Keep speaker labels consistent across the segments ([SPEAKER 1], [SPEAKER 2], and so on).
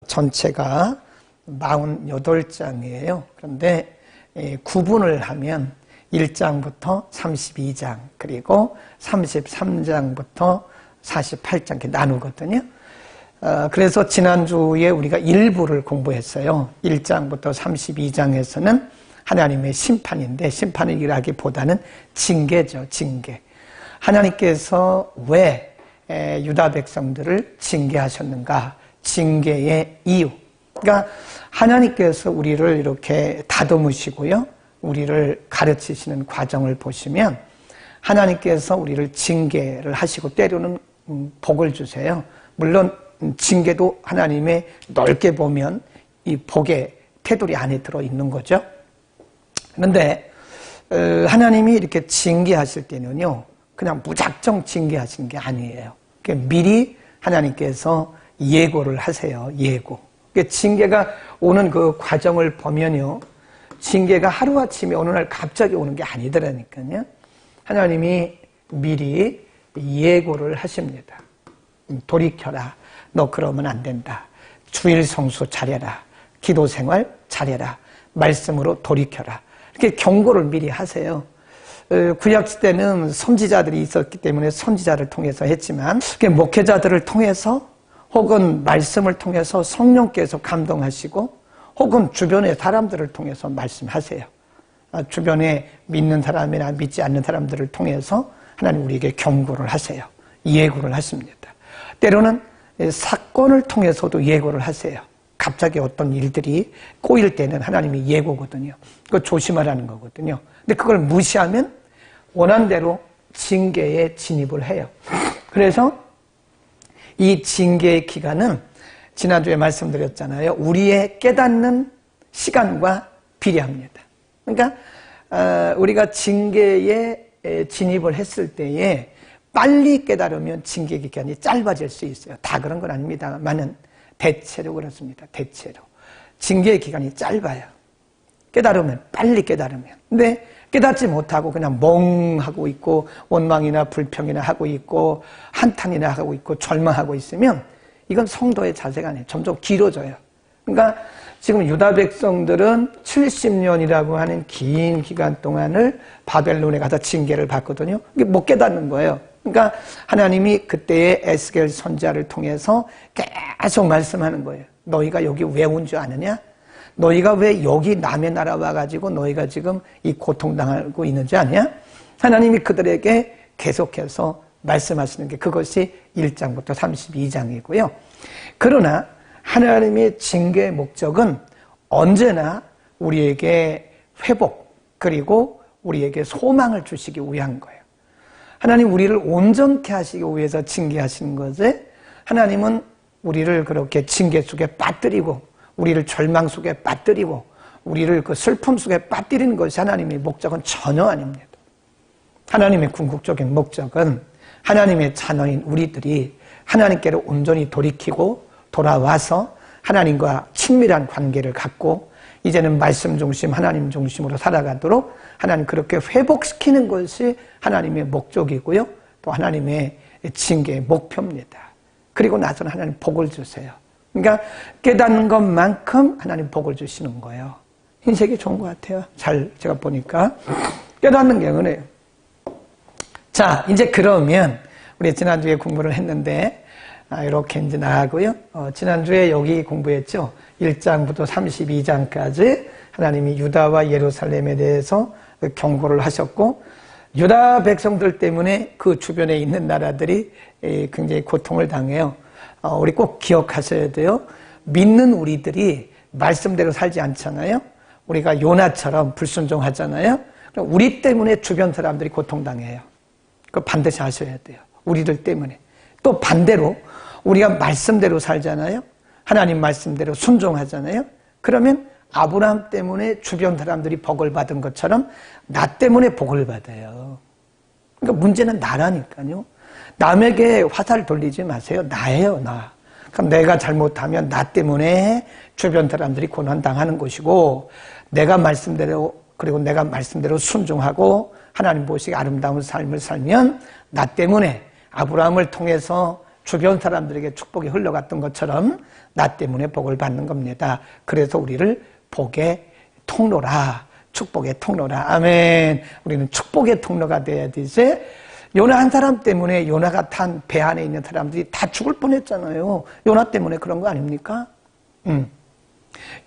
[SPEAKER 1] 전체가 48장이에요. 그런데 구분을 하면 1장부터 32장 그리고 33장부터 48장 이렇게 나누거든요. 그래서 지난주에 우리가 일부를 공부했어요. 1장부터 32장에서는 하나님의 심판인데, 심판이라기보다는 징계죠. 징계. 하나님께서 왜 유다 백성들을 징계하셨는가? 징계의 이유. 그러니까 하나님께서 우리를 이렇게 다듬으시고요, 우리를 가르치시는 과정을 보시면 하나님께서 우리를 징계를 하시고 때로는 복을 주세요. 물론 징계도 하나님의 넓게 보면 이 복의 테두리 안에 들어있는 거죠. 그런데 하나님이 이렇게 징계하실 때는요, 그냥 무작정 징계하시는 게 아니에요. 미리 하나님께서 예고를 하세요. 예고. 징계가 오는 그 과정을 보면요, 징계가 하루아침에 어느 날 갑자기 오는 게 아니더라니까요. 하나님이 미리 예고를 하십니다. 돌이켜라. 너 그러면 안 된다. 주일 성수 잘해라. 기도 생활 잘해라. 말씀으로 돌이켜라. 이렇게 경고를 미리 하세요. 구약시대는 선지자들이 있었기 때문에 선지자를 통해서 했지만, 목회자들을 통해서 혹은 말씀을 통해서 성령께서 감동하시고, 혹은 주변의 사람들을 통해서 말씀하세요. 주변에 믿는 사람이나 믿지 않는 사람들을 통해서 하나님 우리에게 경고를 하세요. 예고를 하십니다. 때로는 사건을 통해서도 예고를 하세요. 갑자기 어떤 일들이 꼬일 때는 하나님이 예고거든요. 그거 조심하라는 거거든요. 근데 그걸 무시하면 원한대로 징계에 진입을 해요. 그래서 이 징계의 기간은 지난주에 말씀드렸잖아요. 우리의 깨닫는 시간과 비례합니다. 그러니까 우리가 징계에 진입을 했을 때에 빨리 깨달으면 징계 기간이 짧아질 수 있어요. 다 그런 건 아닙니다만은 대체로 그렇습니다. 대체로 징계의 기간이 짧아요. 깨달으면, 빨리 깨달으면. 근데 깨닫지 못하고 그냥 멍하고 있고 원망이나 불평이나 하고 있고 한탄이나 하고 있고 절망하고 있으면 이건 성도의 자세가 아니에요. 점점 길어져요. 그러니까 지금 유다 백성들은 70년이라고 하는 긴 기간 동안을 바벨론에 가서 징계를 받거든요. 이게 못 깨닫는 거예요. 그러니까 하나님이 그때의 에스겔 선지자를 통해서 계속 말씀하는 거예요. 너희가 여기 왜 온 줄 아느냐? 너희가 왜 여기 남의 나라 와가지고 너희가 지금 이 고통당하고 있는지 아냐? 하나님이 그들에게 계속해서 말씀하시는 게 그것이 1장부터 32장이고요. 그러나 하나님의 징계의 목적은 언제나 우리에게 회복, 그리고 우리에게 소망을 주시기 위한 거예요. 하나님 우리를 온전케 하시기 위해서 징계하시는 것에, 하나님은 우리를 그렇게 징계 속에 빠뜨리고 우리를 절망 속에 빠뜨리고 우리를 그 슬픔 속에 빠뜨리는 것이 하나님의 목적은 전혀 아닙니다. 하나님의 궁극적인 목적은 하나님의 자녀인 우리들이 하나님께로 온전히 돌이키고 돌아와서 하나님과 친밀한 관계를 갖고 이제는 말씀 중심, 하나님 중심으로 살아가도록 하나님 그렇게 회복시키는 것이 하나님의 목적이고요. 또 하나님의 징계의 목표입니다. 그리고 나서는 하나님 복을 주세요. 그러니까 깨닫는 것만큼 하나님 복을 주시는 거예요. 인생이 좋은 것 같아요. 제가 보니까 깨닫는 게 은혜예요. 자, 이제 그러면 우리 지난주에 공부를 했는데 이렇게 이제 나가고요. 지난주에 여기 공부했죠. 1장부터 32장까지 하나님이 유다와 예루살렘에 대해서 경고를 하셨고, 유다 백성들 때문에 그 주변에 있는 나라들이 굉장히 고통을 당해요. 우리 꼭 기억하셔야 돼요. 믿는 우리들이 말씀대로 살지 않잖아요. 우리가 요나처럼 불순종하잖아요. 우리 때문에 주변 사람들이 고통당해요. 그거 반드시 아셔야 돼요. 우리들 때문에. 또 반대로 우리가 말씀대로 살잖아요. 하나님 말씀대로 순종하잖아요. 그러면 아브라함 때문에 주변 사람들이 복을 받은 것처럼 나 때문에 복을 받아요. 그러니까 문제는 나라니까요. 남에게 화살 돌리지 마세요. 나예요, 나. 그럼 내가 잘못하면 나 때문에 주변 사람들이 고난당하는 것이고, 내가 말씀대로, 그리고 내가 말씀대로 순종하고 하나님 보시기에 아름다운 삶을 살면 나 때문에 아브라함을 통해서 주변 사람들에게 축복이 흘러갔던 것처럼 나 때문에 복을 받는 겁니다. 그래서 우리를 복의 통로라, 축복의 통로라. 아멘. 우리는 축복의 통로가 돼야 되지. 요나 한 사람 때문에 요나가 탄 배 안에 있는 사람들이 다 죽을 뻔했잖아요. 요나 때문에 그런 거 아닙니까?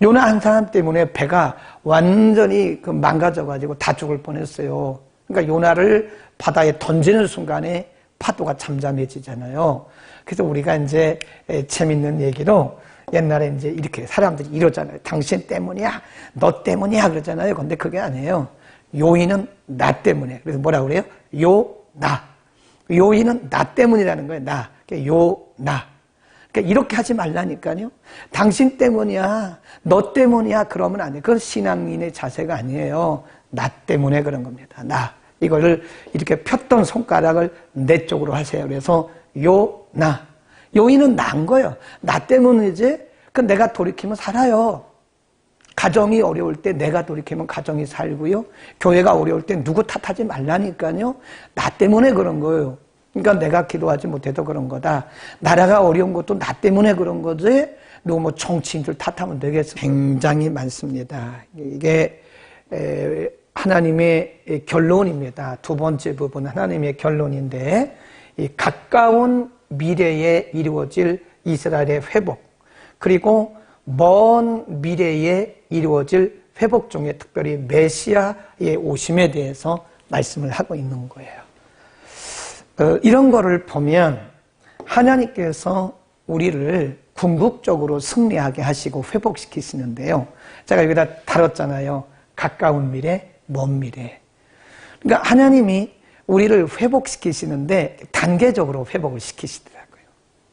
[SPEAKER 1] 요나 한 사람 때문에 배가 완전히 망가져가지고 다 죽을 뻔했어요. 그러니까 요나를 바다에 던지는 순간에 파도가 잠잠해지잖아요. 그래서 우리가 이제 재밌는 얘기로 옛날에 이제 이렇게 사람들이 이러잖아요. 당신 때문이야, 너 때문이야 그러잖아요. 근데 그게 아니에요. 요인은 나 때문에. 그래서 뭐라 그래요? 나. 요인은 나 때문이라는 거예요. 나. 나. 그러니까 이렇게 하지 말라니까요. 당신 때문이야, 너 때문이야 그러면 안 돼요. 그건 신앙인의 자세가 아니에요. 나 때문에 그런 겁니다. 나. 이거를 이렇게 폈던 손가락을 내 쪽으로 하세요. 그래서 나. 요인은 나인 거예요. 나 때문이지. 그 내가 돌이키면 살아요. 가정이 어려울 때 내가 돌이키면 가정이 살고요. 교회가 어려울 때 누구 탓하지 말라니까요. 나 때문에 그런 거예요. 그러니까 내가 기도하지 못해도 그런 거다. 나라가 어려운 것도 나 때문에 그런 거지. 누구 뭐 정치인들 탓하면 되겠어. 굉장히 많습니다. 이게 하나님의 결론입니다. 두 번째 부분 하나님의 결론인데, 이 가까운 미래에 이루어질 이스라엘의 회복, 그리고 먼 미래에 이루어질 회복 중에 특별히 메시아의 오심에 대해서 말씀을 하고 있는 거예요. 이런 거를 보면 하나님께서 우리를 궁극적으로 승리하게 하시고 회복시키시는데요. 제가 여기다 다뤘잖아요. 가까운 미래, 먼 미래. 그러니까 하나님이 우리를 회복시키시는데 단계적으로 회복을 시키시더라고요.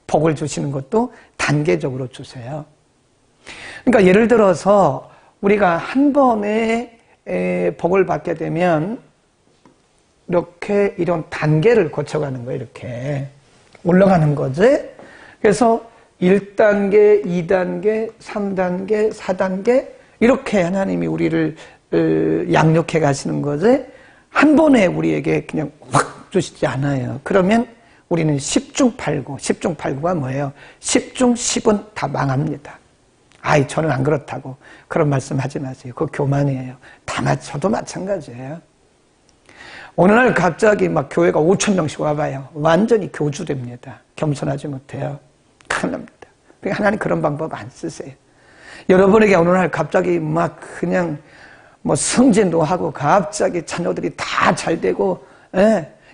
[SPEAKER 1] 복을 주시는 것도 단계적으로 주세요. 그러니까 예를 들어서 우리가 한 번에 복을 받게 되면 이렇게 이런 단계를 거쳐가는 거예요. 이렇게 올라가는 거지. 그래서 1단계, 2단계, 3단계, 4단계 이렇게 하나님이 우리를 양육해 가시는 거지. 한 번에 우리에게 그냥 확 주시지 않아요. 그러면 우리는 10중 8구. 10중 8구가 뭐예요? 10중 10은 다 망합니다. 아이, 저는 안 그렇다고. 그런 말씀 하지 마세요. 그거 교만이에요. 저도 마찬가지예요. 어느 날 갑자기 막 교회가 5,000명씩 와봐요. 완전히 교주됩니다. 겸손하지 못해요. 큰일 납니다. 하나님 그런 방법 안 쓰세요. 여러분에게 어느 날 갑자기 막 그냥 뭐 승진도 하고 갑자기 자녀들이 다 잘 되고,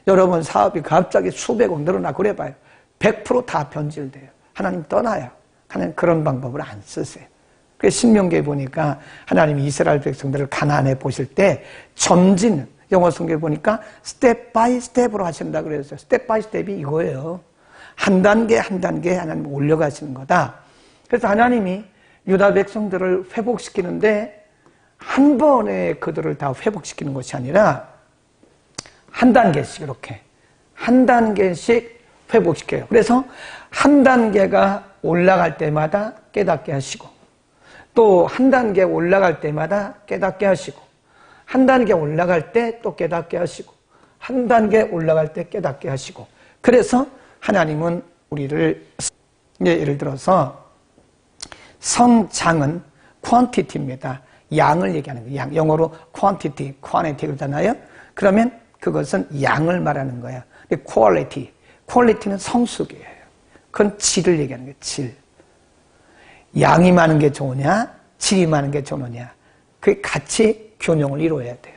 [SPEAKER 1] 여러분 사업이 갑자기 수백억 늘어나고 그래봐요. 100% 다 변질돼요. 하나님 떠나요. 하나님 그런 방법을 안 쓰세요. 그래서 신명기에 보니까 하나님이 이스라엘 백성들을 가나안에 보실 때 점진, 영어 성경에 보니까 스텝 바이 스텝으로 하신다 그랬어요. 스텝 바이 스텝이 이거예요. 한 단계 한 단계 하나님 올려가시는 거다. 그래서 하나님이 유다 백성들을 회복시키는데 한 번에 그들을 다 회복시키는 것이 아니라 한 단계씩 이렇게 한 단계씩 회복시켜요. 그래서 한 단계가 올라갈 때마다 깨닫게 하시고, 또 한 단계 올라갈 때마다 깨닫게 하시고, 한 단계 올라갈 때 또 깨닫게 하시고, 한 단계 올라갈 때 깨닫게 하시고. 그래서 하나님은 우리를, 예를 들어서 성장은 quantity입니다. 양을 얘기하는 거예요. 양. 영어로 quantity, quantity 그러잖아요. 그러면 그것은 양을 말하는 거야. quality, quality는 성숙이에요. 그건 질을 얘기하는 거예요. 질. 양이 많은 게 좋으냐, 질이 많은 게 좋으냐. 그게 같이 균형을 이루어야 돼요.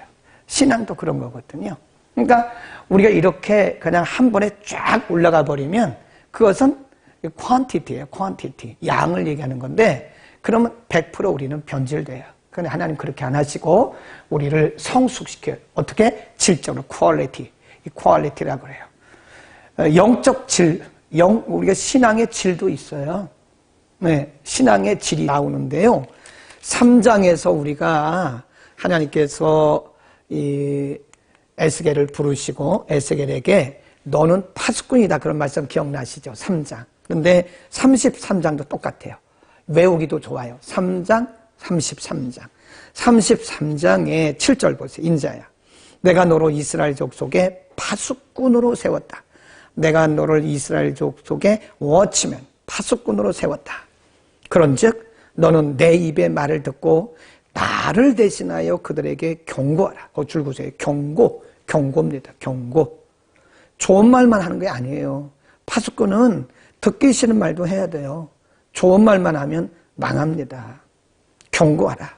[SPEAKER 1] 신앙도 그런 거거든요. 그러니까 우리가 이렇게 그냥 한 번에 쫙 올라가 버리면 그것은 quantity예요. quantity. 양을 얘기하는 건데, 그러면 100% 우리는 변질돼요. 그런데 하나님 그렇게 안 하시고 우리를 성숙시켜요. 어떻게? 질적으로 quality. 이 quality라고 그래요. 영적 질, 우리가 신앙의 질도 있어요. 네, 신앙의 질이 나오는데요. 3장에서 우리가 하나님께서 이 에스겔을 부르시고 에스겔에게 너는 파수꾼이다 그런 말씀 기억나시죠? 3장. 그런데 33장도 똑같아요. 외우기도 좋아요. 3장, 33장. 33장의 7절 보세요. 인자야. 내가 너로 이스라엘 족속에 파수꾼으로 세웠다. 내가 너를 이스라엘 족속의 워치맨, 파수꾼으로 세웠다. 그런즉 너는 내 입의 말을 듣고 나를 대신하여 그들에게 경고하라. 줄구세요. 경고입니다. 경고. 좋은 말만 하는 게 아니에요. 파수꾼은 듣기 싫은 말도 해야 돼요. 좋은 말만 하면 망합니다. 경고하라.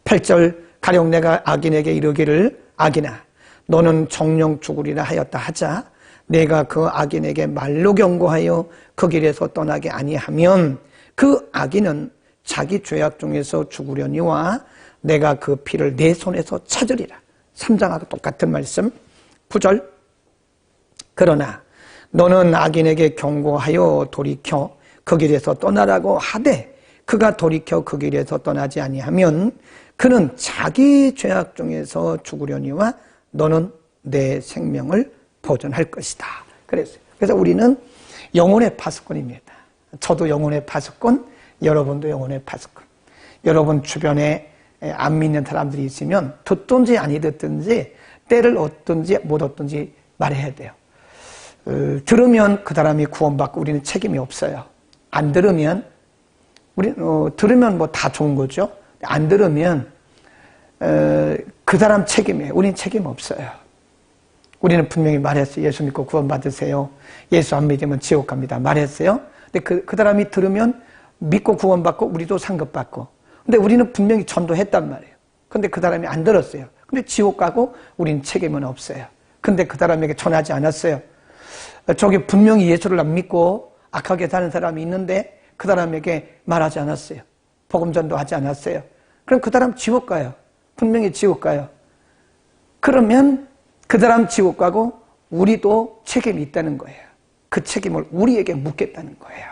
[SPEAKER 1] 8절 가령 내가 악인에게 이르기를 악인아 너는 정령 죽으리라 하였다 하자 내가 그 악인에게 말로 경고하여 그 길에서 떠나게 아니하면 그 악인은 자기 죄악 중에서 죽으려니와 내가 그 피를 내 손에서 찾으리라. 3장하고 똑같은 말씀 9절 그러나 너는 악인에게 경고하여 돌이켜 그 길에서 떠나라고 하되 그가 돌이켜 그 길에서 떠나지 아니하면 그는 자기 죄악 중에서 죽으려니와 너는 내 생명을 보존할 것이다. 그래서 우리는 영혼의 파수꾼입니다. 저도 영혼의 파수꾼, 여러분도 영혼의 파수꾼. 여러분 주변에 안 믿는 사람들이 있으면 듣든지 아니 듣든지 때를 얻든지 못 얻든지 말해야 돼요. 들으면 그 사람이 구원받고 우리는 책임이 없어요. 안 들으면 들으면 뭐 다 좋은 거죠. 안 들으면 그 사람 책임이에요. 우리는 책임 없어요. 우리는 분명히 말했어요. 예수 믿고 구원받으세요. 예수 안 믿으면 지옥 갑니다. 말했어요. 근데 그 사람이 들으면 믿고 구원받고 우리도 상급받고. 근데 우리는 분명히 전도했단 말이에요. 근데 그 사람이 안 들었어요. 근데 지옥 가고 우리는 책임은 없어요. 근데 그 사람에게 전하지 않았어요. 저기 분명히 예수를 안 믿고 악하게 사는 사람이 있는데 그 사람에게 말하지 않았어요. 복음 전도하지 않았어요. 그럼 그 사람 지옥 가요. 분명히 지옥 가요. 그러면 그 사람 지옥 가고 우리도 책임이 있다는 거예요. 그 책임을 우리에게 묻겠다는 거예요.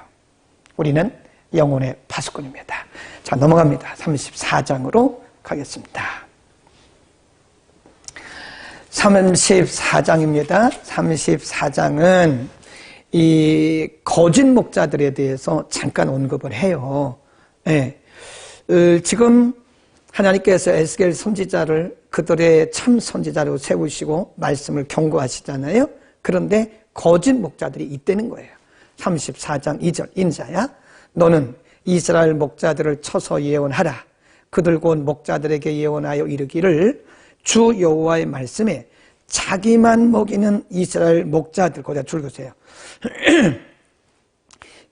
[SPEAKER 1] 우리는 영혼의 파수꾼입니다. 자, 넘어갑니다. 34장으로 가겠습니다. 34장입니다. 34장은 이 거짓 목자들에 대해서 잠깐 언급을 해요. 네. 지금 하나님께서 에스겔 선지자를 그들의 참 선지자로 세우시고 말씀을 경고하시잖아요. 그런데 거짓 목자들이 있다는 거예요. 34장 2절 인자야 너는 이스라엘 목자들을 쳐서 예언하라. 그들 곧 목자들에게 예언하여 이르기를 주 여호와의 말씀에 자기만 먹이는 이스라엘 목자들 거기다 줄거세요.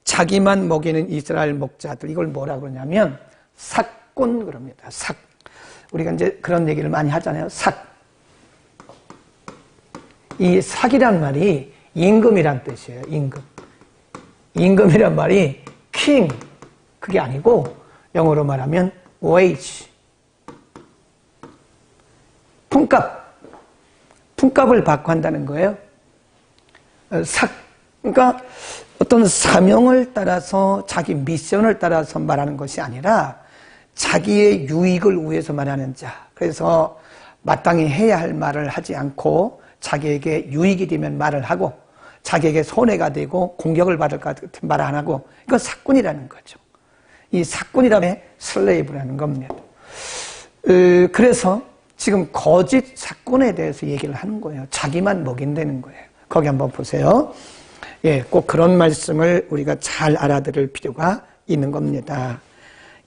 [SPEAKER 1] 자기만 먹이는 이스라엘 목자들 이걸 뭐라 그러냐면 삭꾼 그럽니다. 삭. 우리가 이제 그런 얘기를 많이 하잖아요. 삭. 이 삭이란 말이 임금이란 뜻이에요. 임금. 임금이란 말이 king 그게 아니고 영어로 말하면 wage. 품값을 받고 한다는 거예요. 그러니까 어떤 사명을 따라서 자기 미션을 따라서 말하는 것이 아니라 자기의 유익을 위해서 말하는 자. 그래서 마땅히 해야 할 말을 하지 않고 자기에게 유익이 되면 말을 하고 자기에게 손해가 되고 공격을 받을 것 같은 말을 안 하고 이건 사꾼이라는 거죠. 이 사꾼이라면 슬레이브라는 겁니다. 그래서 지금 거짓 사꾼에 대해서 얘기를 하는 거예요. 자기만 먹인다는 거예요. 거기 한번 보세요. 예, 꼭 그런 말씀을 우리가 잘 알아들을 필요가 있는 겁니다.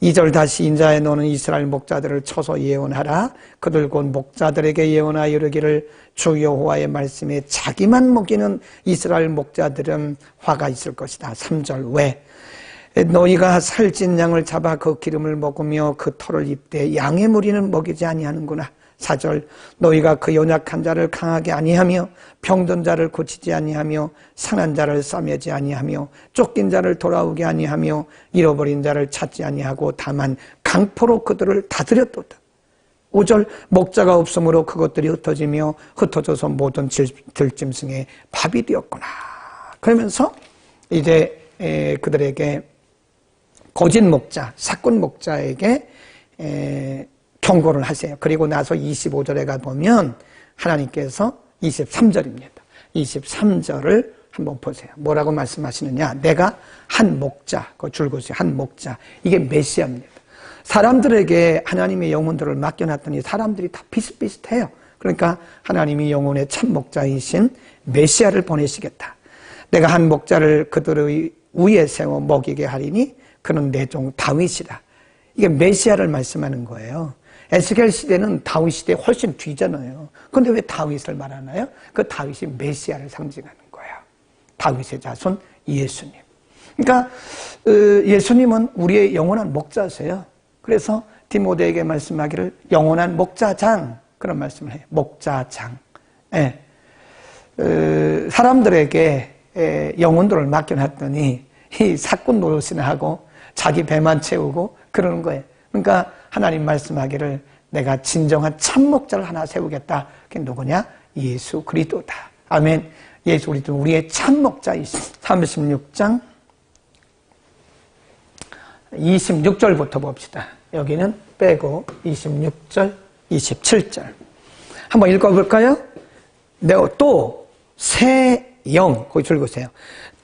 [SPEAKER 1] 2절 다시 인자에 너는 이스라엘 목자들을 쳐서 예언하라. 그들 곧 목자들에게 예언하여 이르기를 주 여호와의 말씀에 자기만 먹이는 이스라엘 목자들은 화가 있을 것이다. 3절 왜? 너희가 살찐 양을 잡아 그 기름을 먹으며 그 털을 입되 양의 무리는 먹이지 아니하는구나. 4절 너희가 그 연약한 자를 강하게 아니하며 병든 자를 고치지 아니하며 상한 자를 싸매지 아니하며 쫓긴 자를 돌아오게 아니하며 잃어버린 자를 찾지 아니하고 다만 강포로 그들을 다스렸도다. 5절 목자가 없으므로 그것들이 흩어지며 흩어져서 모든 들짐승의 밥이 되었구나. 그러면서 이제 그들에게 거짓 목자, 사꾼 목자에게 경고를 하세요. 그리고 나서 25절에 가보면 하나님께서 23절입니다. 23절을 한번 보세요. 뭐라고 말씀하시느냐. 내가 한 목자, 그 줄거세요. 한 목자. 이게 메시아입니다. 사람들에게 하나님의 영혼들을 맡겨놨더니 사람들이 다 비슷비슷해요. 그러니까 하나님이 영혼의 참 목자이신 메시아를 보내시겠다. 내가 한 목자를 그들의 위에 세워 먹이게 하리니 그는 내 종 다윗이라. 이게 메시아를 말씀하는 거예요. 에스겔 시대는 다윗 시대 훨씬 뒤잖아요. 그런데 왜 다윗을 말하나요? 그 다윗이 메시아를 상징하는 거예요. 다윗의 자손 예수님. 그러니까 예수님은 우리의 영원한 목자세요. 그래서 디모데에게 말씀하기를 영원한 목자장, 그런 말씀을 해요. 목자장. 예. 사람들에게 영혼들을 맡겨놨더니 이 사꾼 노릇이나 하고 자기 배만 채우고 그러는 거예요. 그러니까 하나님 말씀하기를 내가 진정한 참 목자를 하나 세우겠다. 그게 누구냐? 예수 그리스도다. 아멘. 예수 그리스도 우리의 참 목자이시. 36장 26절부터 봅시다. 여기는 빼고 26절, 27절. 한번 읽어볼까요? 또 새 영, 거기 줄 보세요.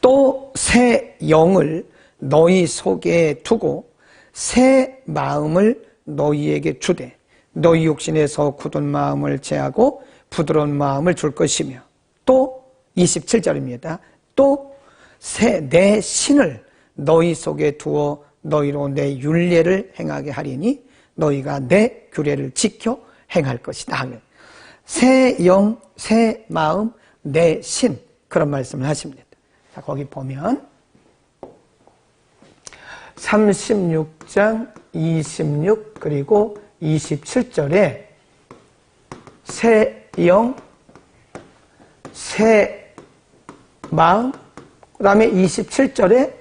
[SPEAKER 1] 또 새 영을 너희 속에 두고 새 마음을 너희에게 주되 너희 육신에서 굳은 마음을 제하고 부드러운 마음을 줄 것이며 또 27절입니다. 또 내 신을 너희 속에 두어 너희로 내 율례를 행하게 하리니 너희가 내 규례를 지켜 행할 것이다. 새 영, 새 마음, 내 신, 그런 말씀을 하십니다. 자, 거기 보면 36장 26 그리고 27절에 새 영, 새 마음, 그 다음에 27절에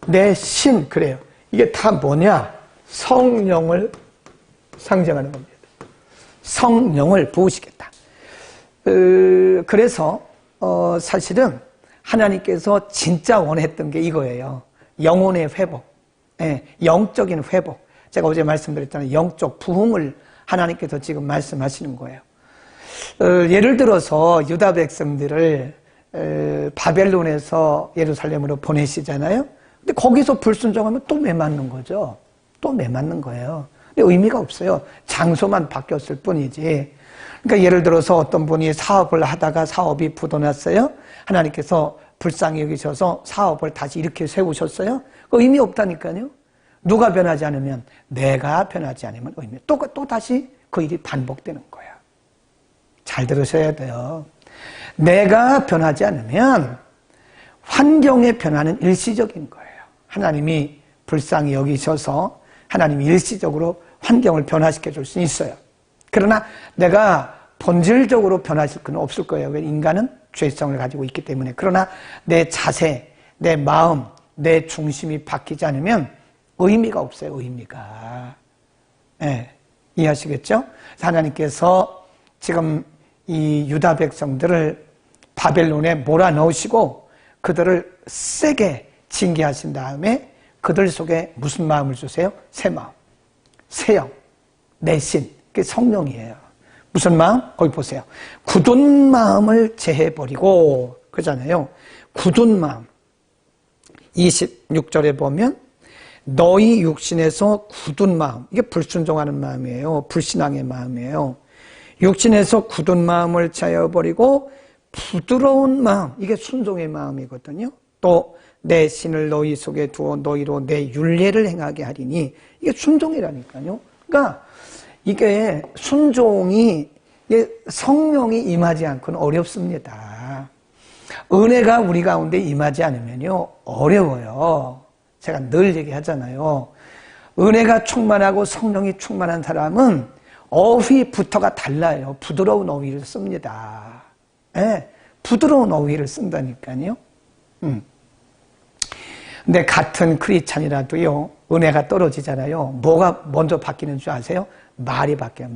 [SPEAKER 1] 내 신, 그래요. 이게 다 뭐냐? 성령을 상징하는 겁니다. 성령을 부으시겠다. 그래서 사실은 하나님께서 진짜 원했던 게 이거예요. 영혼의 회복, 영적인 회복. 제가 어제 말씀드렸잖아요. 영적 부흥을 하나님께서 지금 말씀하시는 거예요. 예를 들어서 유다 백성들을 바벨론에서 예루살렘으로 보내시잖아요. 근데 거기서 불순종하면 또 매맞는 거죠. 또 매맞는 거예요. 근데 의미가 없어요. 장소만 바뀌었을 뿐이지. 그러니까 예를 들어서 어떤 분이 사업을 하다가 사업이 부도났어요. 하나님께서 불쌍히 여기셔서 사업을 다시 이렇게 세우셨어요. 그 의미 없다니까요. 누가 변하지 않으면, 내가 변하지 않으면 의미. 또 다시 그 일이 반복되는 거예요. 잘 들으셔야 돼요. 내가 변하지 않으면 환경의 변화는 일시적인 거예요. 하나님이 불쌍히 여기셔서 하나님이 일시적으로 환경을 변화시켜 줄 수 있어요. 그러나 내가 본질적으로 변하실 건 없을 거예요. 왜? 인간은 죄성을 가지고 있기 때문에. 그러나 내 자세, 내 마음, 내 중심이 바뀌지 않으면 의미가 없어요. 의미가. 네, 이해하시겠죠? 하나님께서 지금 이 유다 백성들을 바벨론에 몰아넣으시고 그들을 세게 징계하신 다음에 그들 속에 무슨 마음을 주세요? 새 마음, 새 영, 내 신, 그게 성령이에요. 무슨 마음? 거기 보세요. 굳은 마음을 제해버리고, 그러잖아요. 굳은 마음. 26절에 보면 너희 육신에서 굳은 마음, 이게 불순종하는 마음이에요. 불신앙의 마음이에요. 육신에서 굳은 마음을 제어버리고 부드러운 마음, 이게 순종의 마음이거든요. 또 내 신을 너희 속에 두어 너희로 내 율례를 행하게 하리니, 이게 순종이라니까요. 그러니까 이게 순종이, 성령이 임하지 않고는 어렵습니다. 은혜가 우리 가운데 임하지 않으면요 어려워요. 제가 늘 얘기하잖아요. 은혜가 충만하고 성령이 충만한 사람은 어휘부터가 달라요. 부드러운 어휘를 씁니다. 네, 부드러운 어휘를 쓴다니까요. 근데 같은 크리스찬이라도요, 은혜가 떨어지잖아요. 뭐가 먼저 바뀌는 줄 아세요? 말이 바뀌어요.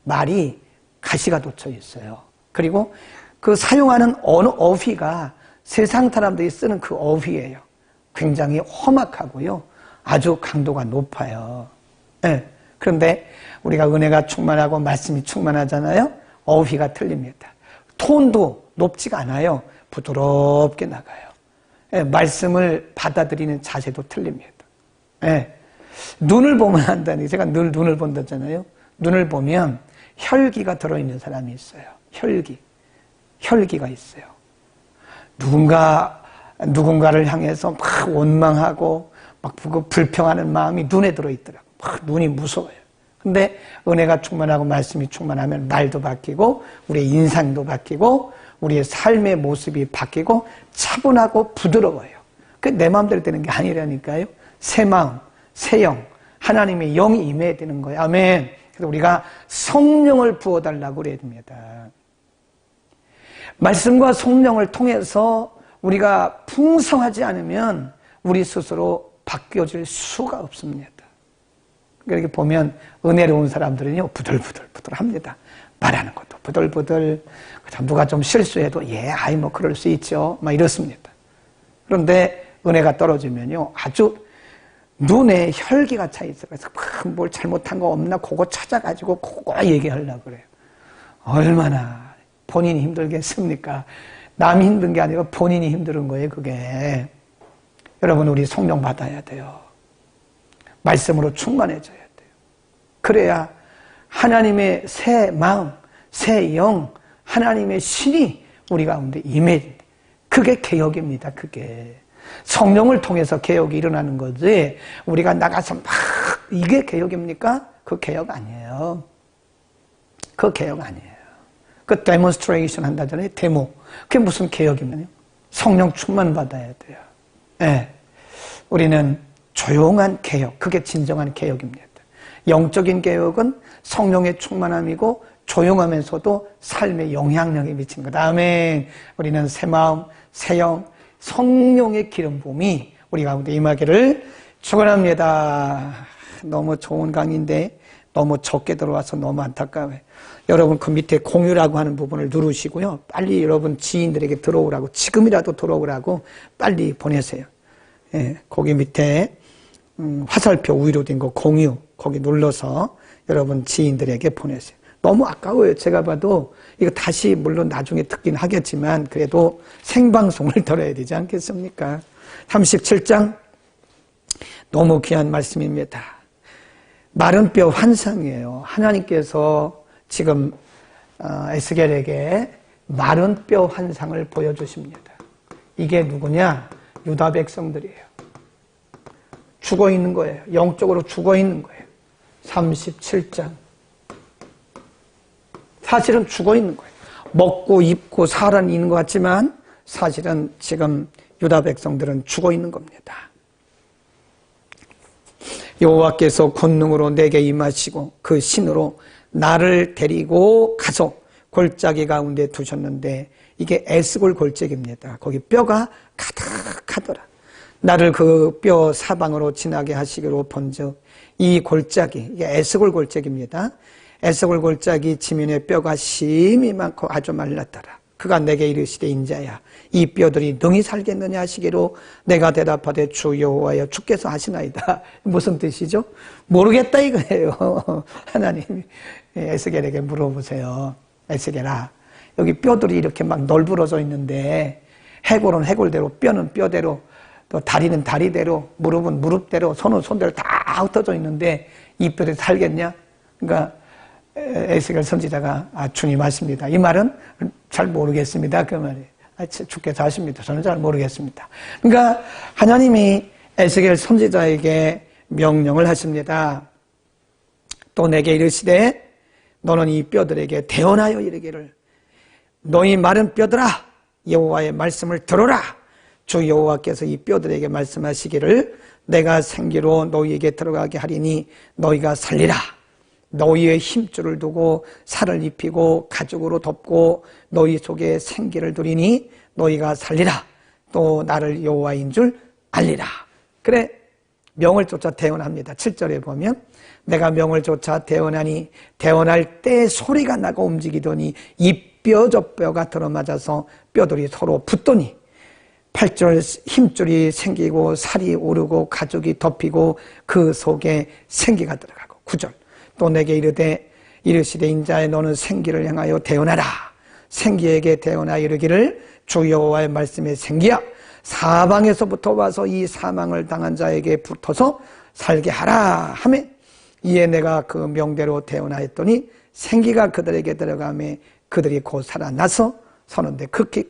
[SPEAKER 1] 말이 가시가 돋쳐 있어요. 그리고 그 사용하는 어느 어휘가 세상 사람들이 쓰는 그 어휘예요. 굉장히 험악하고요, 아주 강도가 높아요. 네. 그런데 우리가 은혜가 충만하고 말씀이 충만하잖아요. 어휘가 틀립니다. 톤도 높지가 않아요. 부드럽게 나가요. 네. 말씀을 받아들이는 자세도 틀립니다. 네. 눈을 보면 안다니, 제가 늘 눈을 본다잖아요. 눈을 보면 혈기가 들어있는 사람이 있어요. 혈기가 있어요. 누군가를 향해서 막 원망하고 막 불평하는 마음이 눈에 들어있더라고요. 막 눈이 무서워요. 근데 은혜가 충만하고 말씀이 충만하면 말도 바뀌고 우리의 인상도 바뀌고 우리의 삶의 모습이 바뀌고 차분하고 부드러워요. 그 내 마음대로 되는 게 아니라니까요. 새 마음, 새 영, 하나님의 영이 임해야 되는 거예요. 아멘. 그래서 우리가 성령을 부어달라고 그래야 됩니다. 말씀과 성령을 통해서 우리가 풍성하지 않으면 우리 스스로 바뀌어질 수가 없습니다. 그렇게 보면 은혜로운 사람들은요, 부들부들합니다. 말하는 것도 부들부들. 누가 좀 실수해도 아이 뭐 그럴 수 있죠. 막 이렇습니다. 그런데 은혜가 떨어지면요, 아주 눈에 혈기가 차 있어요. 그래서 뭘 잘못한 거 없나 그거 찾아가지고 그거 얘기하려고 그래요. 얼마나 본인이 힘들겠습니까? 남이 힘든 게 아니라 본인이 힘든 거예요, 그게. 여러분, 우리 성령 받아야 돼요. 말씀으로 충만해져야 돼요. 그래야 하나님의 새 마음, 새 영, 하나님의 신이 우리 가운데 임해야 돼. 그게 개혁입니다, 그게. 성령을 통해서 개혁이 일어나는 거지, 우리가 나가서 막, 이게 개혁입니까? 그 개혁 아니에요. 그 개혁 아니에요. 그 데몬스트레이션 한다잖아요, 데모. 그게 무슨 개혁이면요? 성령 충만 받아야 돼요. 네. 우리는 조용한 개혁, 그게 진정한 개혁입니다. 영적인 개혁은 성령의 충만함이고 조용하면서도 삶의 영향력이 미친 것. 아멘. 우리는 새 마음, 새 영, 성령의 기름 부음이 우리 가운데 임하기를 축원합니다. 너무 좋은 강의인데 너무 적게 들어와서 너무 안타까워요. 여러분 그 밑에 공유라고 하는 부분을 누르시고요. 빨리 여러분 지인들에게 들어오라고, 지금이라도 들어오라고 빨리 보내세요. 예, 거기 밑에 화살표 위로 된 거 공유, 거기 눌러서 여러분 지인들에게 보내세요. 너무 아까워요. 제가 봐도 이거 다시 물론 나중에 듣긴 하겠지만 그래도 생방송을 들어야 되지 않겠습니까? 37장 너무 귀한 말씀입니다. 마른 뼈 환상이에요. 하나님께서 지금 에스겔에게 마른 뼈 환상을 보여주십니다. 이게 누구냐? 유다 백성들이에요. 죽어 있는 거예요. 영적으로 죽어 있는 거예요. 37장. 사실은 죽어 있는 거예요. 먹고 입고 살아 있는 것 같지만 사실은 지금 유다 백성들은 죽어 있는 겁니다. 여호와께서 권능으로 내게 임하시고 그 신으로 나를 데리고 가서 골짜기 가운데 두셨는데 이게 에스골 골짜기입니다. 거기 뼈가 가득하더라. 나를 그 뼈 사방으로 지나게 하시기로 본즉 이 골짜기, 이게 에스골 골짜기입니다. 에스골 골짜기 지면에 뼈가 심이 많고 아주 말랐더라. 그가 내게 이르시되 인자야 이 뼈들이 능히 살겠느냐 하시기로 내가 대답하되 주 여호와여 주께서 하시나이다. 무슨 뜻이죠? 모르겠다 이거예요. 하나님이 에스겔에게 물어보세요. 에스겔아 여기 뼈들이 이렇게 막 널브러져 있는데 해골은 해골대로 뼈는 뼈대로 또 다리는 다리대로 무릎은 무릎대로 손은 손대로 다 흩어져 있는데 이 뼈들이 살겠냐? 그러니까 에스겔 선지자가 주님 하십니다. 이 말은 잘 모르겠습니다. 그 말이에요. 주께서 하십니다. 저는 잘 모르겠습니다. 그러니까 하나님이 에스겔 선지자에게 명령을 하십니다. 또 내게 이르시되 너는 이 뼈들에게 대언하여 이르기를 너희 마른 뼈들아 여호와의 말씀을 들어라. 주 여호와께서 이 뼈들에게 말씀하시기를 내가 생기로 너희에게 들어가게 하리니 너희가 살리라. 너희의 힘줄을 두고 살을 입히고 가죽으로 덮고 너희 속에 생기를 두리니 너희가 살리라. 또 나를 여호와인 줄 알리라. 그래 명을 쫓아 대언합니다. 7절에 보면 내가 명을 쫓아 대언하니 대언할 때 소리가 나고 움직이더니 이 뼈 저 뼈가 들어맞아서 뼈들이 서로 붙더니 8절 힘줄이 생기고 살이 오르고 가죽이 덮이고 그 속에 생기가 들어가고 9절 또 내게 이르시되 인자에 너는 생기를 향하여 대언하라. 생기에게 대언하여 이르기를 주 여호와의 말씀에 생기야 사방에서부터 와서 이 사망을 당한 자에게 붙어서 살게 하라 하매 이에 내가 그 명대로 대언하였더니 생기가 그들에게 들어가매 그들이 곧 살아나서 서는데 극히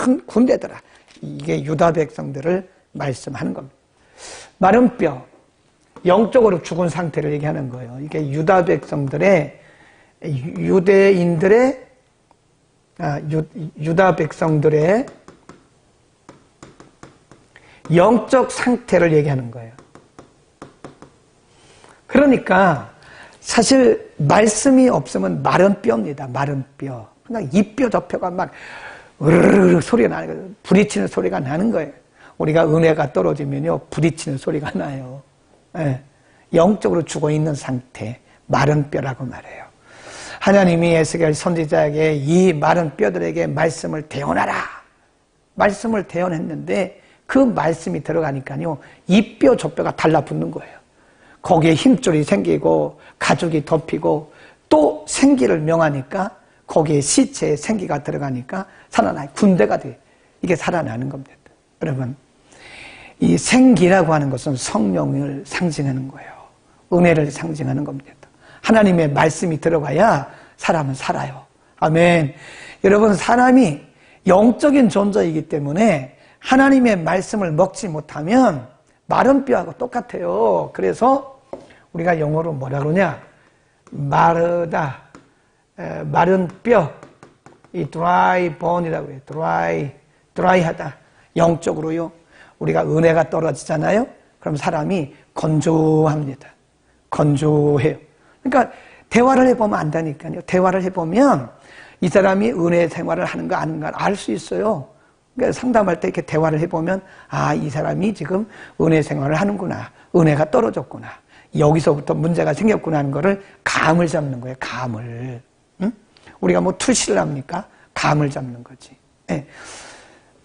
[SPEAKER 1] 큰 군대더라. 이게 유다 백성들을 말씀하는 겁니다. 마른 뼈, 영적으로 죽은 상태를 얘기하는 거예요. 이게 유다 백성들의 유다 백성들의 영적 상태를 얘기하는 거예요. 그러니까 사실 말씀이 없으면 마른 뼈입니다. 마른 뼈. 그냥 이 뼈 저 뼈가 막 으르르 소리가 나는 거예요. 부딪히는 소리가 나는 거예요. 우리가 은혜가 떨어지면요 부딪히는 소리가 나요. 예. 영적으로 죽어있는 상태, 마른 뼈라고 말해요. 하나님이 에스겔 선지자에게 이 마른 뼈들에게 말씀을 대언하라. 말씀을 대언했는데 그 말씀이 들어가니까요 이 뼈 저 뼈가 달라붙는 거예요. 거기에 힘줄이 생기고 가죽이 덮이고 또 생기를 명하니까 거기에 시체에 생기가 들어가니까 살아나요. 군대가 돼. 이게 살아나는 겁니다. 여러분, 이 생기라고 하는 것은 성령을 상징하는 거예요. 은혜를 상징하는 겁니다. 하나님의 말씀이 들어가야 사람은 살아요. 아멘. 여러분, 사람이 영적인 존재이기 때문에 하나님의 말씀을 먹지 못하면 마른 뼈하고 똑같아요. 그래서 우리가 영어로 뭐라 그러냐? 마르다, 마른 뼈, 이 dry bone이라고 해요. dry하다. 영적으로요. 우리가 은혜가 떨어지잖아요. 그럼 사람이 건조합니다. 건조해요. 그러니까 대화를 해보면 안다니까요. 대화를 해보면 이 사람이 은혜 생활을 하는가 아닌가 알 수 있어요. 그러니까 상담할 때 이렇게 대화를 해보면 아, 이 사람이 지금 은혜 생활을 하는구나. 은혜가 떨어졌구나. 여기서부터 문제가 생겼구나 하는 거를 감을 잡는 거예요. 감을. 응? 우리가 뭐 투시를 합니까? 감을 잡는 거지. 네.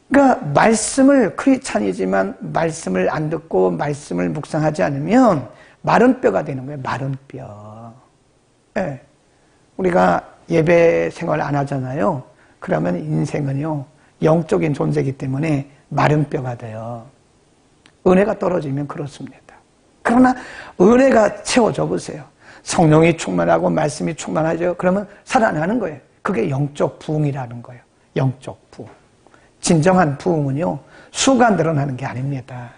[SPEAKER 1] 그러니까 말씀을 크리스찬이지만 말씀을 안 듣고 말씀을 묵상하지 않으면 마른 뼈가 되는 거예요. 마른 뼈. 네. 우리가 예배 생활 안 하잖아요. 그러면 인생은요 영적인 존재이기 때문에 마른 뼈가 돼요. 은혜가 떨어지면 그렇습니다. 그러나 은혜가 채워져 보세요. 성령이 충만하고 말씀이 충만하죠. 그러면 살아나는 거예요. 그게 영적 부흥이라는 거예요. 영적 부흥. 진정한 부흥은요 수가 늘어나는 게 아닙니다.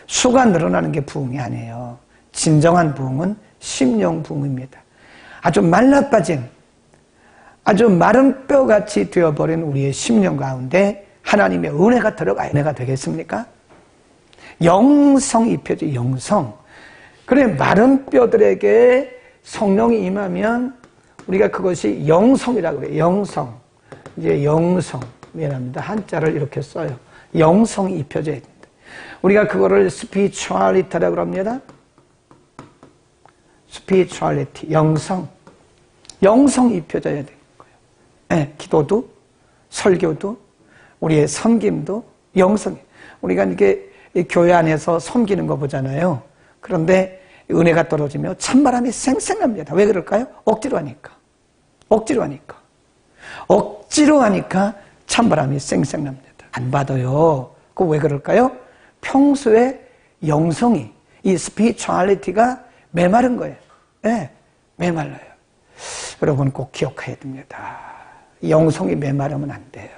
[SPEAKER 1] 수가 늘어나는 게 부흥이 아니에요. 진정한 부흥은 심령 부흥입니다. 아주 말라빠진 아주 마른 뼈같이 되어버린 우리의 심령 가운데 하나님의 은혜가 들어가야 은혜가 되겠습니까? 영성 입혀져. 영성. 그래 마른 뼈들에게 성령이 임하면 우리가 그것이 영성이라고 그래요. 영성. 이제 영성. 미안합니다. 한자를 이렇게 써요. 영성이 입혀져야 됩니다. 우리가 그거를 spirituality라고 합니다. spirituality. 영성. 영성이 입혀져야 되는 거예요. 네, 기도도, 설교도, 우리의 섬김도 영성. 우리가 이게 교회 안에서 섬기는 거 보잖아요. 그런데 은혜가 떨어지면 찬바람이 쌩쌩납니다. 왜 그럴까요? 억지로 하니까. 억지로 하니까. 억지로 하니까 찬바람이 쌩쌩납니다. 안 받아요. 그거 왜 그럴까요? 평소에 영성이, 이 스피리추얼리티가 메마른 거예요. 네, 메말라요. 여러분 꼭 기억해야 됩니다. 영성이 메마르면 안 돼요.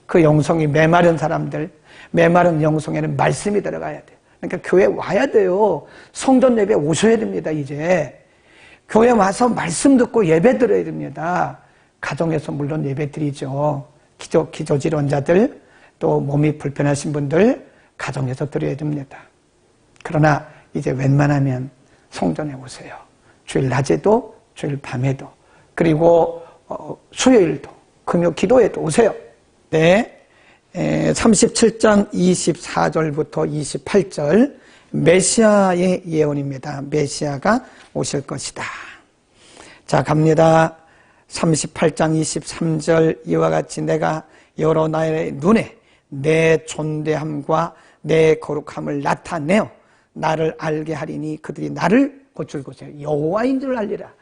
[SPEAKER 1] 그 영성이 메마른 사람들, 메마른 영성에는 말씀이 들어가야 돼요. 그러니까 교회 와야 돼요. 성전 예배 오셔야 됩니다, 이제. 교회 와서 말씀 듣고 예배 드려야 됩니다. 가정에서 물론 예배 드리죠. 기저질환자들, 또 몸이 불편하신 분들, 가정에서 드려야 됩니다. 그러나 이제 웬만하면 성전에 오세요. 주일 낮에도, 주일 밤에도, 그리고 수요일도, 금요 기도에도 오세요. 네. 37장 24절부터 28절 메시아의 예언입니다. 메시아가 오실 것이다. 자, 갑니다. 38장 23절 이와 같이 내가 여러 나라의 눈에 내 존대함과 내 거룩함을 나타내어 나를 알게 하리니 그들이 나를 볼 것이요 여호와인 줄 알리라.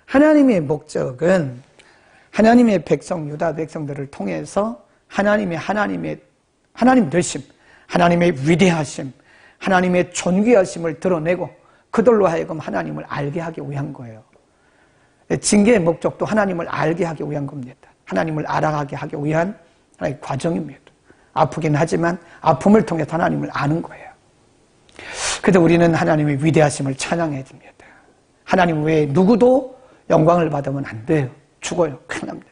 [SPEAKER 1] 하나님의 목적은 하나님의 백성 유다 백성들을 통해서 하나님 되심, 하나님의 위대하심, 하나님의 존귀하심을 드러내고 그들로 하여금 하나님을 알게 하기 위한 거예요. 징계의 목적도 하나님을 알게 하기 위한 겁니다. 하나님을 알아가게 하기 위한 하나의 과정입니다. 아프긴 하지만 아픔을 통해 하나님을 아는 거예요. 그래서 우리는 하나님의 위대하심을 찬양해야 됩니다. 하나님 외에 누구도 영광을 받으면 안 돼요. 죽어요. 큰일 납니다.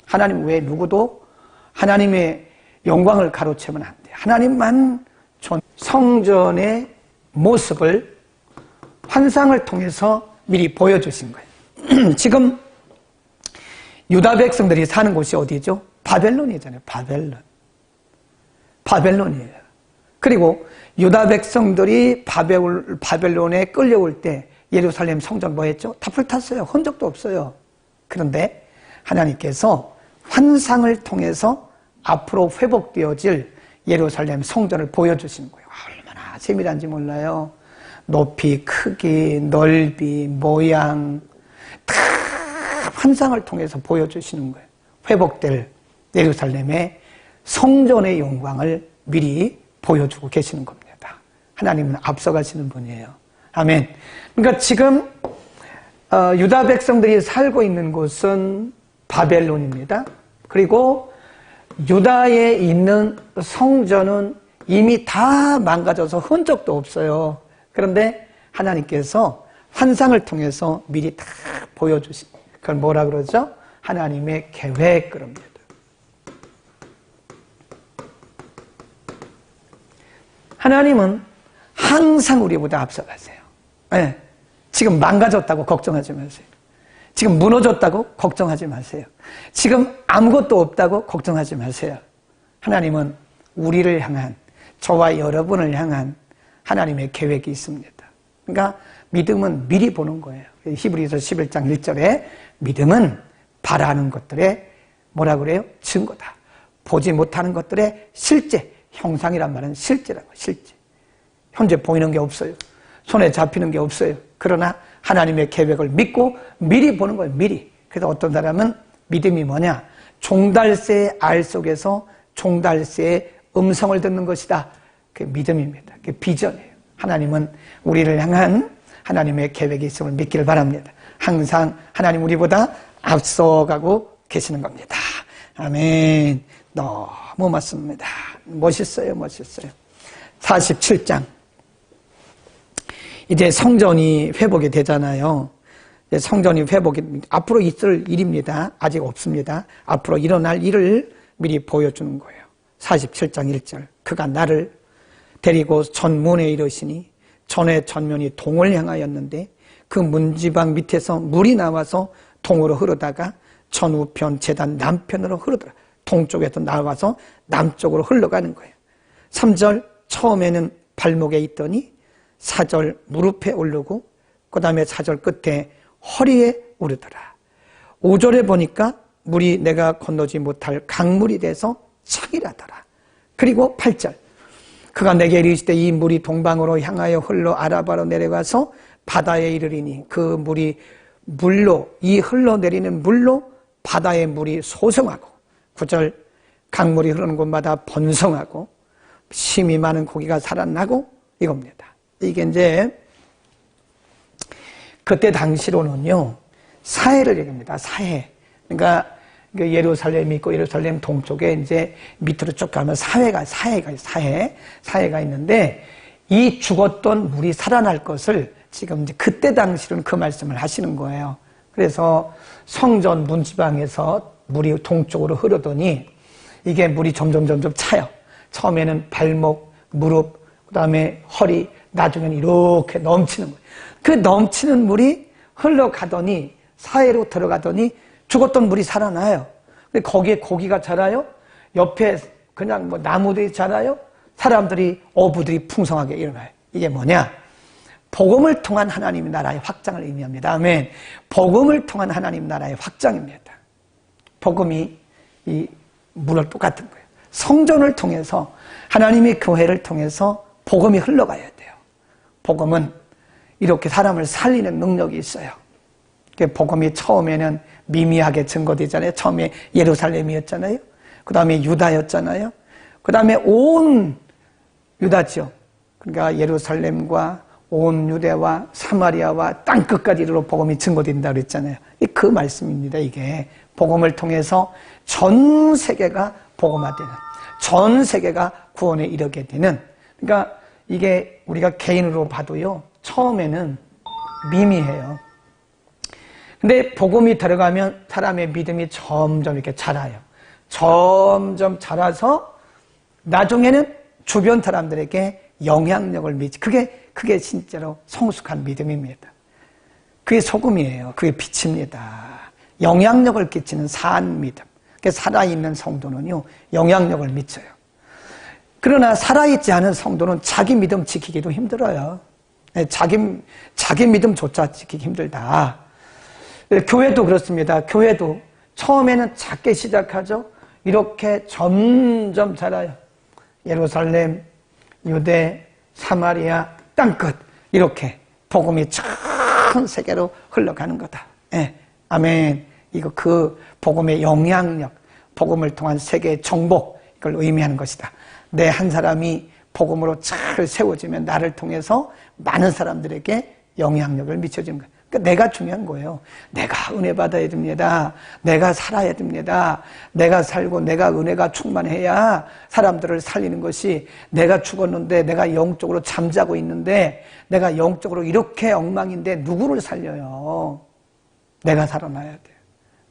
[SPEAKER 1] 하나님 외에 누구도 하나님의 영광을 가로채면 안 돼요. 하나님만 성전의 모습을 환상을 통해서 미리 보여주신 거예요. 지금 유다 백성들이 사는 곳이 어디죠? 바벨론이잖아요. 바벨론이에요. 그리고 유다 백성들이 바벨론에 끌려올 때 예루살렘 성전 뭐 했죠? 다 불탔어요. 흔적도 없어요. 그런데 하나님께서 환상을 통해서 앞으로 회복되어질 예루살렘 성전을 보여주시는 거예요. 얼마나 세밀한지 몰라요. 높이, 크기, 넓이, 모양 다 환상을 통해서 보여주시는 거예요. 회복될 예루살렘의 성전의 영광을 미리 보여주고 계시는 겁니다. 하나님은 앞서가시는 분이에요. 아멘. 그러니까 지금 유다 백성들이 살고 있는 곳은 바벨론입니다. 그리고 유다에 있는 성전은 이미 다 망가져서 흔적도 없어요. 그런데 하나님께서 환상을 통해서 미리 다 보여주신, 그걸 뭐라 그러죠? 하나님의 계획, 그럽니다. 하나님은 항상 우리보다 앞서가세요. 네. 지금 망가졌다고 걱정하지 마세요. 지금 무너졌다고 걱정하지 마세요. 지금 아무것도 없다고 걱정하지 마세요. 하나님은 우리를 향한, 저와 여러분을 향한 하나님의 계획이 있습니다. 그러니까 믿음은 미리 보는 거예요. 히브리서 11장 1절에 믿음은 바라는 것들의 뭐라 그래요? 증거다. 보지 못하는 것들의 실제, 형상이란 말은 실제라고, 실제. 현재 보이는 게 없어요. 손에 잡히는 게 없어요. 그러나 하나님의 계획을 믿고 미리 보는 거예요. 미리. 그래서 어떤 사람은 믿음이 뭐냐? 종달새의 알 속에서 종달새의 음성을 듣는 것이다. 그게 믿음입니다. 그게 비전이에요. 하나님은 우리를 향한 하나님의 계획이 있음을 믿기를 바랍니다. 항상 하나님 우리보다 앞서가고 계시는 겁니다. 아멘. 너무 맞습니다. 멋있어요. 멋있어요. 47장. 이제 성전이 회복이 되잖아요. 이제 성전이 회복이, 앞으로 있을 일입니다. 아직 없습니다. 앞으로 일어날 일을 미리 보여주는 거예요. 47장 1절. 그가 나를 데리고 전문에 이르시니 전의 전면이 동을 향하였는데 그 문지방 밑에서 물이 나와서 동으로 흐르다가 전우편 제단 남편으로 흐르더라. 동쪽에서 나와서 남쪽으로 흘러가는 거예요. 3절 처음에는 발목에 있더니 4절 무릎에 오르고 그 다음에 4절 끝에 허리에 오르더라. 5절에 보니까 물이 내가 건너지 못할 강물이 돼서 창이라더라. 그리고 8절 그가 내게 이르시되 이 물이 동방으로 향하여 흘러 아라바로 내려가서 바다에 이르리니 그 물이 물로, 이 흘러내리는 물로 바다의 물이 소성하고 9절 강물이 흐르는 곳마다 번성하고 심이 많은 고기가 살아나고 이겁니다. 이게 이제 그때 당시로는요 사해를 얘기합니다. 사해. 그러니까 예루살렘이 있고 예루살렘 동쪽에 이제 밑으로 쭉 가면 사해가 있는데 이 죽었던 물이 살아날 것을 지금 이제 그때 당시로는 그 말씀을 하시는 거예요. 그래서 성전 문지방에서 물이 동쪽으로 흐르더니 이게 물이 점점 차요. 처음에는 발목, 무릎, 그 다음에 허리, 나중에는 이렇게 넘치는 거예요. 그 넘치는 물이 흘러가더니 사해로 들어가더니 죽었던 물이 살아나요. 근데 거기에 고기가 자라요. 옆에 그냥 뭐 나무들이 자라요. 사람들이, 어부들이 풍성하게 일어나요. 이게 뭐냐? 복음을 통한 하나님 나라의 확장을 의미합니다. 아멘. 복음을 통한 하나님 나라의 확장입니다. 복음이 이 물을 똑같은 거예요. 성전을 통해서 하나님의 교회를 통해서 복음이 흘러가야 돼요. 복음은 이렇게 사람을 살리는 능력이 있어요. 복음이 처음에는 미미하게 증거되잖아요. 처음에 예루살렘이었잖아요. 그 다음에 유다였잖아요. 그 다음에 온 유다죠. 그러니까 예루살렘과 온 유대와 사마리아와 땅끝까지 이르러 복음이 증거된다고 그랬잖아요. 그 말씀입니다. 이게 복음을 통해서 전 세계가 복음화되는, 전 세계가 구원에 이르게 되는. 그러니까 이게 우리가 개인으로 봐도요, 처음에는 미미해요. 근데 복음이 들어가면 사람의 믿음이 점점 이렇게 자라요. 점점 자라서 나중에는 주변 사람들에게 영향력을 그게 진짜로 성숙한 믿음입니다. 그게 소금이에요. 그게 빛입니다. 영향력을 끼치는 사한 믿음. 살아있는 성도는요, 영향력을 미쳐요. 그러나 살아있지 않은 성도는 자기 믿음 지키기도 힘들어요. 자기 믿음조차 지키기 힘들다. 교회도 그렇습니다. 교회도 처음에는 작게 시작하죠. 이렇게 점점 자라요. 예루살렘, 유대, 사마리아, 땅끝, 이렇게 복음이 전 세계로 흘러가는 거다. 예, 아멘. 이거 그 복음의 영향력, 복음을 통한 세계의 정복, 이걸 의미하는 것이다. 내 한 사람이 복음으로 잘 세워지면 나를 통해서 많은 사람들에게 영향력을 미쳐주는 거예요. 그러니까 내가 중요한 거예요. 내가 은혜 받아야 됩니다. 내가 살아야 됩니다. 내가 살고 내가 은혜가 충만해야 사람들을 살리는 것이, 내가 죽었는데 내가 영적으로 잠자고 있는데 내가 영적으로 이렇게 엉망인데 누구를 살려요? 내가 살아나야 돼요.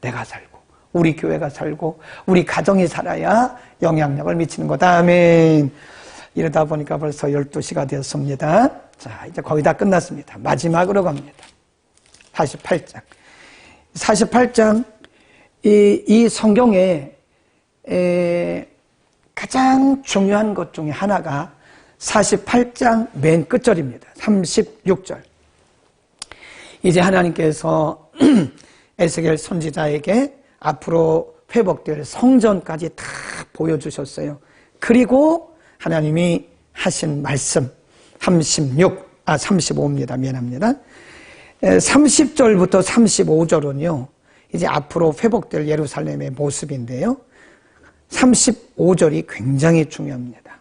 [SPEAKER 1] 내가 살고 우리 교회가 살고 우리 가정이 살아야 영향력을 미치는 거다. 아멘. 이러다 보니까 벌써 12시가 되었습니다. 자, 이제 거의 다 끝났습니다. 마지막으로 갑니다. 48장. 48장, 이 성경에 가장 중요한 것 중에 하나가 48장 맨 끝절입니다. 36절. 이제 하나님께서 에스겔 선지자에게 앞으로 회복될 성전까지 다 보여주셨어요. 그리고 하나님이 하신 말씀 35입니다. 미안합니다. 30절부터 35절은요, 이제 앞으로 회복될 예루살렘의 모습인데요. 35절이 굉장히 중요합니다.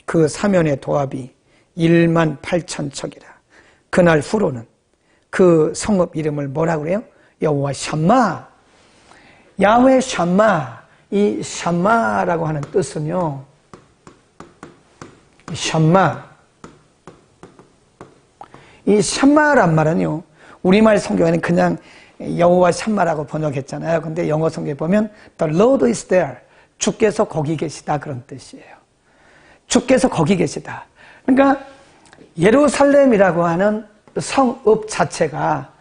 [SPEAKER 1] 그 사면의 도합이 1만 8천 척이라. 그날 후로는 그 성읍 이름을 뭐라고 그래요? 여호와 샴마. 야훼 샴마. 이 샴마라고 하는 뜻은요, 샴마. 이 샴마란 말은요, 우리말 성경에는 그냥 여호와 샴마라고 번역했잖아요. 근데 영어 성경에 보면 The Lord is there. 주께서 거기 계시다, 그런 뜻이에요. 주께서 거기 계시다. 그러니까 예루살렘이라고 하는 성읍 자체가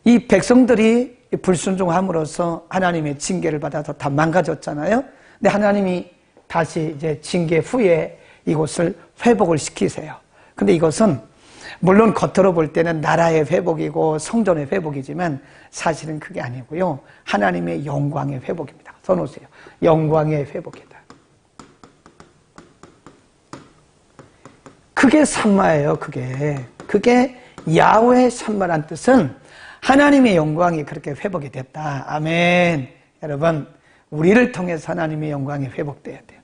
[SPEAKER 1] 이 백성들이 불순종함으로써 하나님의 징계를 받아서 다 망가졌잖아요. 근데 하나님이 다시 이제 징계 후에 이곳을 회복을 시키세요. 근데 이것은 물론 겉으로 볼 때는 나라의 회복이고 성전의 회복이지만 사실은 그게 아니고요, 하나님의 영광의 회복입니다. 써놓으세요. 영광의 회복이다. 그게 샴마예요. 그게 야훼 샴마란 뜻은 하나님의 영광이 그렇게 회복이 됐다. 아멘. 여러분, 우리를 통해서 하나님의 영광이 회복돼야 돼요.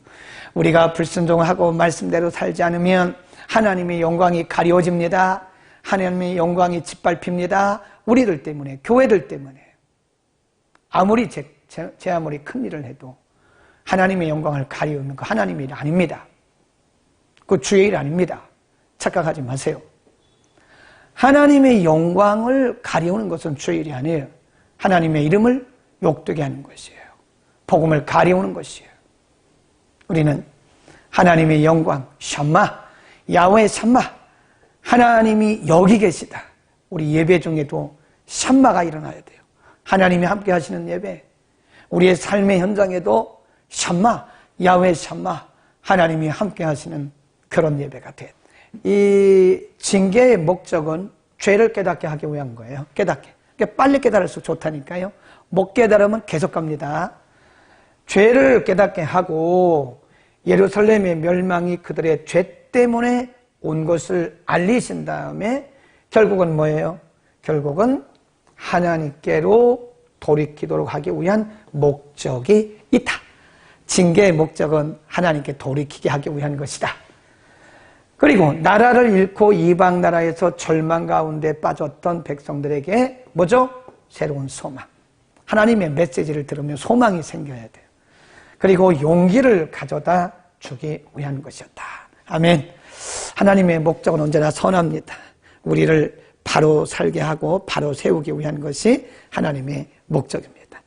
[SPEAKER 1] 우리가 불순종하고 말씀대로 살지 않으면 하나님의 영광이 가려워집니다. 하나님의 영광이 짓밟힙니다. 우리들 때문에, 교회들 때문에. 아무리 제 아무리 큰 일을 해도 하나님의 영광을 가리우는 거 하나님의 일 아닙니다. 그 주의 일 아닙니다. 착각하지 마세요. 하나님의 영광을 가리우는 것은 주의 일이 아니에요. 하나님의 이름을 욕되게 하는 것이에요. 복음을 가리우는 것이에요. 우리는 하나님의 영광, 샴마, 야훼 샴마, 하나님이 여기 계시다. 우리 예배 중에도 샴마가 일어나야 돼요. 하나님이 함께 하시는 예배, 우리의 삶의 현장에도 샴마, 야훼 샴마, 하나님이 함께 하시는 그런 예배가 돼. 이 징계의 목적은 죄를 깨닫게 하기 위한 거예요. 깨닫게. 그러니까 빨리 깨달을수록 좋다니까요. 못 깨달으면 계속 갑니다. 죄를 깨닫게 하고 예루살렘의 멸망이 그들의 죄 때문에 온 것을 알리신 다음에 결국은 뭐예요? 결국은 하나님께로 돌이키도록 하기 위한 목적이 있다. 징계의 목적은 하나님께 돌이키게 하기 위한 것이다. 그리고 나라를 잃고 이방 나라에서 절망 가운데 빠졌던 백성들에게 뭐죠? 새로운 소망. 하나님의 메시지를 들으면 소망이 생겨야 돼요. 그리고 용기를 가져다 주기 위한 것이었다. 아멘. 하나님의 목적은 언제나 선합니다. 우리를 바로 살게 하고 바로 세우기 위한 것이 하나님의 목적입니다.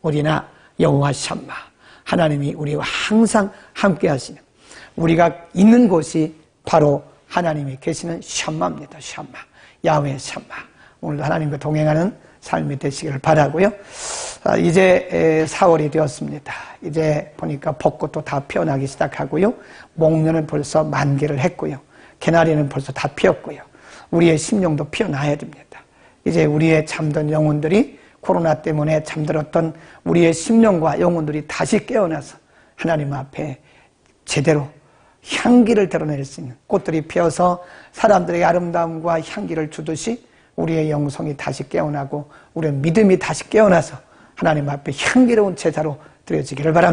[SPEAKER 1] 우리나 여호와 샴마, 하나님이 우리와 항상 함께 하시는, 우리가 있는 곳이 바로 하나님이 계시는 샴마입니다. 샴마, 야훼 샴마. 오늘도 하나님과 동행하는 삶이 되시기를 바라고요. 이제 4월이 되었습니다. 이제 보니까 벚꽃도 다 피어나기 시작하고요. 목련은 벌써 만개를 했고요. 개나리는 벌써 다 피었고요. 우리의 심령도 피어나야 됩니다. 이제 우리의 잠든 영혼들이, 코로나 때문에 잠들었던 우리의 심령과 영혼들이 다시 깨어나서 하나님 앞에 제대로 향기를 드러낼 수 있는 꽃들이 피어서 사람들의 아름다움과 향기를 주듯이 우리의 영성이 다시 깨어나고 우리의 믿음이 다시 깨어나서 하나님 앞에 향기로운 제사로 드려지기를 바랍니다.